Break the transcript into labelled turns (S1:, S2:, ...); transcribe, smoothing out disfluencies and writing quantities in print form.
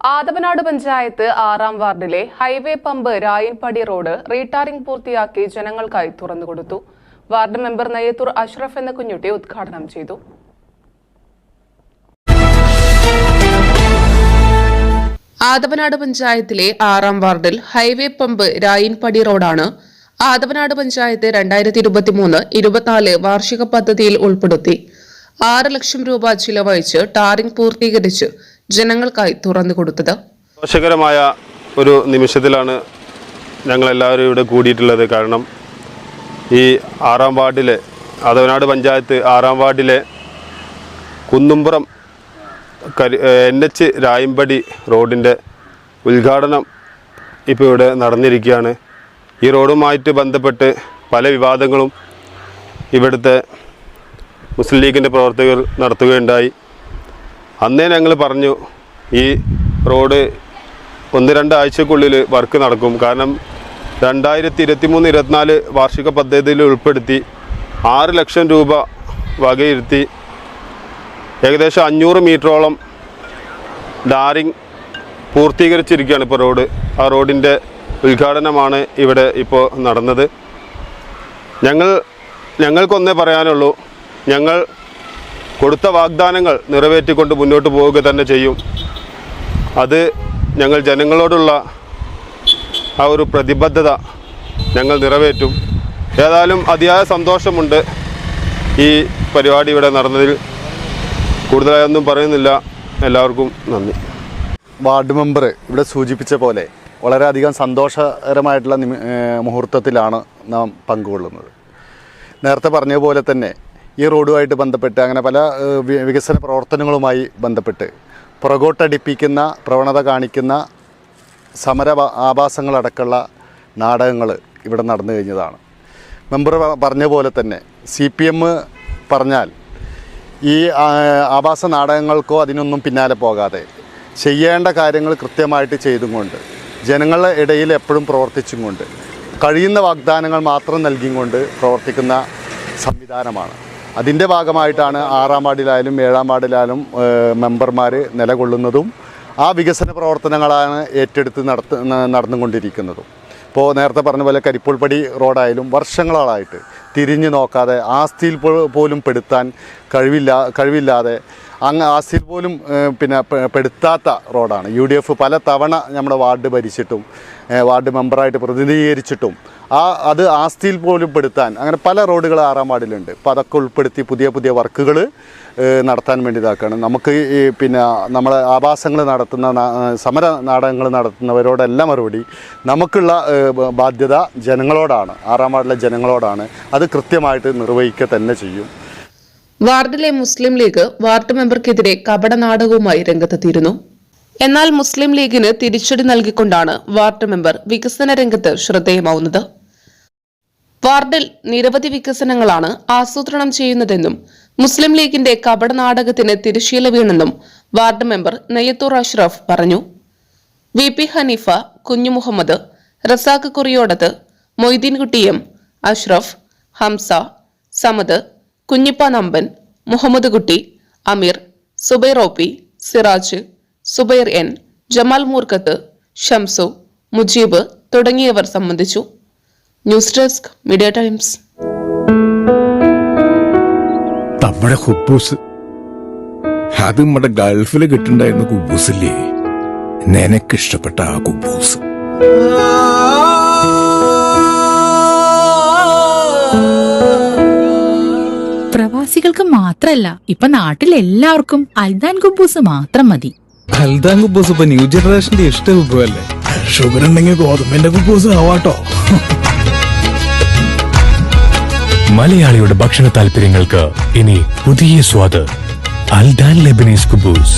S1: ആദവനാട് പഞ്ചായത്ത് 6-ാം വാർഡിലെ highway pump രായൻപടി road retarring പൂർത്തിയാക്കി ജനങ്ങൾക്കായി തുറന്നുകൊടുത്തു. Ward member Neyyathur Ashraf എന്ന കുഞ്ഞുട്ടി ഉദ്ഘാടനം ചെയ്തു. ആദവനാട് പഞ്ചായത്തിലെ 6-ാം വാർഡിൽ ഹൈവേ പമ്പ് രായൻപടി റോഡാണ് ആദവനാട് പഞ്ചായത്ത് 2023-24 വാർഷിക പദ്ധതിയിൽ ഉൾപ്പെടുത്തി 6 ലക്ഷം രൂപ ചിലവഴിച്ച് ടാറിംഗ് പൂർത്തീകരിച്ച് ജനങ്ങൾക്കായി തുറന്നുകൊടുത്തത്.
S2: ദോഷകരമായ ഒരു നിമിഷത്തിലാണ് ഞങ്ങളെല്ലാവരും ഇവിടെ കൂടിയിട്ടുള്ളത്. കാരണം ഈ 6-ാം വാർഡിലെ ആദവനാട് പഞ്ചായത്ത് 6-ാം വാർഡിലെ കുന്നുംപുറം NH രായൻപടി റോഡിൻ്റെ ഉദ്ഘാടനം ഇപ്പോൾ ഇവിടെ നടന്നിരിക്കുകയാണ്. ഈ റോഡുമായിട്ട് ബന്ധപ്പെട്ട് പല വിവാദങ്ങളും ഇവിടുത്തെ മുസ്ലിം ലീഗിൻ്റെ പ്രവർത്തകർ നടത്തുകയുണ്ടായി. അന്നേ ഞങ്ങൾ പറഞ്ഞു ഈ റോഡ് 1-2 ആഴ്ചക്കുള്ളിൽ വർക്ക് നടക്കും. കാരണം 2023-24 വാർഷിക പദ്ധതിയിൽ ഉൾപ്പെടുത്തി 6 ലക്ഷം രൂപ വകയിരുത്തി ഏകദേശം 500 മീറ്ററോളം ടാറിംഗ് പൂർത്തീകരിച്ചിരിക്കുകയാണ് ഇപ്പോൾ റോഡ്. ആ റോഡിൻ്റെ ഉദ്ഘാടനമാണ് ഇവിടെ ഇപ്പോൾ നടന്നത്. ഞങ്ങൾക്കൊന്നേ പറയാനുള്ളൂ, ഞങ്ങൾ കൊടുത്ത വാഗ്ദാനങ്ങൾ നിറവേറ്റിക്കൊണ്ട് മുന്നോട്ട് പോവുക തന്നെ ചെയ്യും. അത് ഞങ്ങൾ ജനങ്ങളോടുള്ള ആ ഒരു പ്രതിബദ്ധത ഞങ്ങൾ നിറവേറ്റും. ഏതായാലും അതിയായ സന്തോഷമുണ്ട് ഈ പരിപാടി ഇവിടെ നടന്നതിൽ. കൂടുതലായൊന്നും പറയുന്നില്ല. എല്ലാവർക്കും നന്ദി.
S3: വാർഡ് മെമ്പർ ഇവിടെ സൂചിപ്പിച്ച പോലെ വളരെയധികം സന്തോഷകരമായിട്ടുള്ള മുഹൂർത്തത്തിലാണ് നാം പങ്കുകൊള്ളുന്നത്. നേരത്തെ പറഞ്ഞ പോലെ തന്നെ ഈ റോഡുമായിട്ട് ബന്ധപ്പെട്ട് അങ്ങനെ പല വികസന പ്രവർത്തനങ്ങളുമായി ബന്ധപ്പെട്ട് പുറകോട്ടടിപ്പിക്കുന്ന പ്രവണത കാണിക്കുന്ന സമര ആഭാസങ്ങളടക്കമുള്ള നാടകങ്ങൾ ഇവിടെ നടന്നു കഴിഞ്ഞതാണ്. മെമ്പർ പറഞ്ഞ പോലെ തന്നെ CPM പറഞ്ഞാൽ ഈ ആഭാസ നാടകങ്ങൾക്കോ അതിനൊന്നും പിന്നാലെ പോകാതെ ചെയ്യേണ്ട കാര്യങ്ങൾ കൃത്യമായിട്ട് ചെയ്തും കൊണ്ട് ജനങ്ങളുടെ ഇടയിൽ എപ്പോഴും പ്രവർത്തിച്ചും കൊണ്ട് കഴിയുന്ന വാഗ്ദാനങ്ങൾ മാത്രം നൽകിയും കൊണ്ട് പ്രവർത്തിക്കുന്ന സംവിധാനമാണ്. അതിൻ്റെ ഭാഗമായിട്ടാണ് 6-ാം വാർഡിലായാലും 7-ാം വാർഡിലായാലും മെമ്പർമാർ നിലകൊള്ളുന്നതും ആ വികസന പ്രവർത്തനങ്ങളാണ് ഏറ്റെടുത്ത് നടന്നുകൊണ്ടിരിക്കുന്നതും. ഇപ്പോൾ നേരത്തെ പറഞ്ഞ പോലെ കരിപ്പൂൾപ്പടി റോഡായാലും വർഷങ്ങളായിട്ട് തിരിഞ്ഞു നോക്കാതെ ആസ്തിയിൽ പോലും പെടുത്താൻ കഴിവില്ലാതെ അങ്ങ് ആസ്തിയിൽ പോലും പെടുത്താത്ത റോഡാണ്. UDF പല തവണ നമ്മുടെ വാർഡ് ഭരിച്ചിട്ടും വാർഡ് മെമ്പറായിട്ട് പ്രതിനിധീകരിച്ചിട്ടും അത് ആസ്തിയിൽ പോലും പെടുത്താൻ അങ്ങനെ പല റോഡുകൾ 6-ാം വാർഡിലുണ്ട്. അപ്പോൾ അതൊക്കെ ഉൾപ്പെടുത്തി പുതിയ വർക്കുകൾ നടത്താൻ വേണ്ടി ഇതാക്കുകയാണ്. നമുക്ക് നമ്മളെ ആഭാസങ്ങൾ നടത്തുന്ന സമര നാടകങ്ങൾ നടത്തുന്നവരോടെല്ലാം മറുപടി നമുക്കുള്ള ബാധ്യത ജനങ്ങളോടാണ്, 6-ാം വാർഡിലെ ജനങ്ങളോടാണ്. അത് കൃത്യമായിട്ട് നിർവഹിക്കുക തന്നെ ചെയ്യും.
S1: വാർഡിലെ മുസ്ലിം ലീഗ് വാർഡ് മെമ്പർക്കെതിരെ കപട നാടകവുമായി രംഗത്തെത്തിയിരുന്നു. എന്നാൽ മുസ്ലിം ലീഗിന് തിരിച്ചടി നൽകിക്കൊണ്ടാണ് വാർഡ് മെമ്പർ വികസന രംഗത്ത് ശ്രദ്ധേയമാവുന്നത്. വാർഡിൽ നിരവധി വികസനങ്ങളാണ് ആസൂത്രണം ചെയ്യുന്നതെന്നും മുസ്ലിം ലീഗിന്റെ കപട നാടകത്തിന് തിരശ്ശീല വീണെന്നും വാർഡ് മെമ്പർ നെയ്യത്തൂർ അഷ്റഫ് പറഞ്ഞു. VP ഹനീഫ, കുഞ്ഞു മുഹമ്മദ്, റസാഖ് കുറിയോടത്ത്, മൊയ്തീൻകുട്ടി M, അഷ്റഫ്, ഹംസ, സമദ്, കുഞ്ഞിപ്പ നമ്പൻ, മുഹമ്മദ് കുട്ടി, അമീർ, സുബൈർ OP, സിറാജ്, സുബൈർ N, ജമാൽ മൂർക്കത്ത്, ഷംസു, മുജീബ് തുടങ്ങിയവർ സംബന്ധിച്ചു. News desk media times.
S4: നമ്മുടെ കുബൂസ് അത് നമ്മുടെ ഗൾഫിൽ കിട്ടുണ്ടായിരുന്ന കുബൂസില്ലേ, നിനക്കിഷ്ടപ്പെട്ട ആ കുബൂസ്.
S5: പ്രവാസികൾക്ക് മാത്രല്ല, ഇപ്പൊ നാട്ടിൽ എല്ലാവർക്കും അൽദാൻ കുബൂസ് മാത്രം മതി.
S4: അൽദാൻ കുബൂസ് ഇപ്പൊ ന്യൂ ജനറേഷന്റെ ഇഷ്ട കുബുവല്ലേ. ഷുഗർ ഉണ്ടെങ്കിൽ ഗോതമ്പിന്റെ കുബൂസ് ആവാട്ടോ.
S6: മലയാളിയുടെ ഭക്ഷണ താല്പര്യങ്ങൾക്ക് ഇനി പുതിയ സ്വാദ്. അൽദാൻ ലെബനീസ് കുബൂസ്.